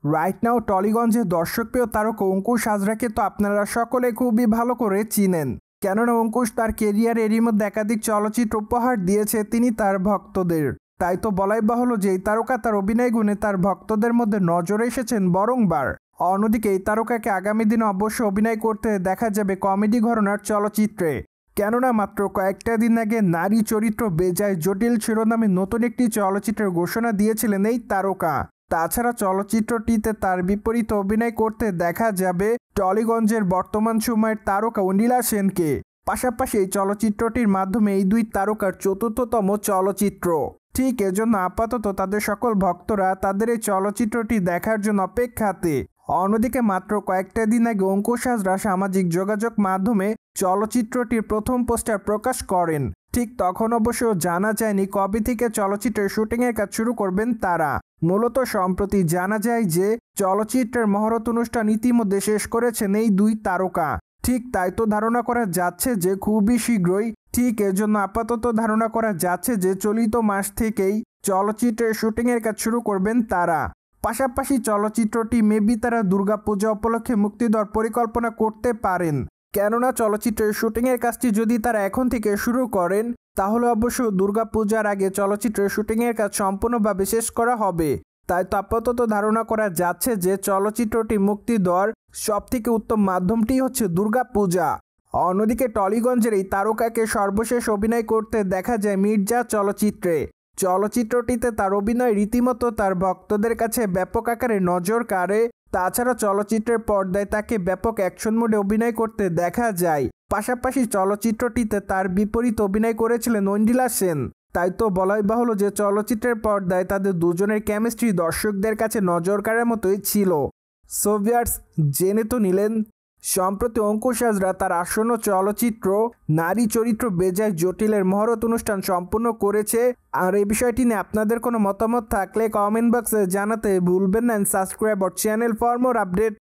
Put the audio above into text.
Right now টলিগঞ্জের দর্শকপ্রিয় তারকা অঙ্কুশ হাজরাকে তো আপনারা সকলে খুবই ভালো করে চিনেন, কেননা অঙ্কুশ তার কেরিয়ারে এরই মধ্যে একাধিক চলচ্চিত্র উপহার দিয়েছে তিনি তার ভক্তদের। তাই তো বলাই বাহুল্য যে এই তারকা তার অভিনয় গুণে তার ভক্তদের মধ্যে নজরে এসেছেন বরংবার। অন্যদিকে এই তারকাকে আগামী দিনে অবশ্যই অভিনয় করতে দেখা যাবে কমেডি ঘরানার চলচ্চিত্রে, কেননা মাত্র কয়েকটা দিন আগে নারী চরিত্র বেজায় জটিল শিরোনামে নতুন একটি চলচ্চিত্রের ঘোষণা দিয়েছিলেন এই তারকা। তাছাড়া চলচ্চিত্রটিতে তার বিপরীতে অভিনয় করতে দেখা যাবে টলিগঞ্জের বর্তমান সময়ের তারকা অনিলা সেনকে। পাশাপাশি এই চলচ্চিত্রটির মাধ্যমে এই দুই তারকার চতুর্থতম চলচ্চিত্র। ঠিক এজন্য আপাতত তাদের সকল ভক্তরা তাদের এই চলচ্চিত্রটি দেখার জন্য অপেক্ষাতে। অন্যদিকে মাত্র কয়েকটা দিন আগে অঙ্কুশ হাজরা সামাজিক যোগাযোগ মাধ্যমে চলচ্চিত্রটির প্রথম পোস্টার প্রকাশ করেন। ঠিক তখন অবশ্য জানা যায়নি কবে থেকে চলচ্চিত্রের শুটিংয়ের কাজ শুরু করবেন তারা। মূলত সম্প্রতি জানা যায় যে চলচ্চিত্রের মহরত অনুষ্ঠান ইতিমধ্যে শেষ করেছেন এই দুই তারকা। ঠিক তাই তো ধারণা করা যাচ্ছে যে খুবই শীঘ্রই, ঠিক এজন্য আপাতত ধারণা করা যাচ্ছে যে চলিত মাস থেকেই চলচ্চিত্রের শুটিংয়ের কাজ শুরু করবেন তারা। পাশাপাশি চলচ্চিত্রটি মেবি তারা দুর্গাপূজা উপলক্ষে মুক্তি দেওয়ার পরিকল্পনা করতে পারেন, কেননা চলচ্চিত্রের শুটিংয়ের কাজটি যদি তারা এখন থেকে শুরু করেন তাহলে অবশ্য দুর্গাপূজার আগে চলচ্চিত্রের শুটিংয়ের কাজ সম্পূর্ণভাবে শেষ করা হবে। তাই তো আপাতত ধারণা করা যাচ্ছে যে চলচ্চিত্রটি মুক্তি দেওয়ার সবথেকে উত্তম মাধ্যমটি হচ্ছে দুর্গাপূজা। অন্যদিকে টলিগঞ্জের এই তারকাকে সর্বশেষ অভিনয় করতে দেখা যায় মির্জা চলচ্চিত্রে। চলচ্চিত্রটিতে তার অভিনয় রীতিমতো তার ভক্তদের কাছে ব্যাপক আকারে নজর কাড়ে। তাছাড়া চলচ্চিত্রের পর্দায় তাকে ব্যাপক অ্যাকশন মোডে অভিনয় করতে দেখা যায়। পাশাপাশি চলচ্চিত্রটিতে তার বিপরীতে অভিনয় করেছিলেন অনিলা সেন। তাই তো বলাই বাহুল্য যে চলচ্চিত্রের পর্দায় তাদের দুজনের কেমিস্ট্রি দর্শকদের কাছে নজর কাড়ার মতোই ছিল। সো ভিউয়ার্স, জেনে তো নিলেন সম্প্রতি অঙ্কুশ হাজরা তার আসন্ন চলচ্চিত্র নারী চরিত্র বেজায় জটিলের মহরত অনুষ্ঠান সম্পূর্ণ করেছে। আর এই বিষয়টি নিয়ে আপনাদের কোনো মতামত থাকলে কমেন্ট বক্সে জানাতে ভুলবেন না। Subscribe our channel for more update.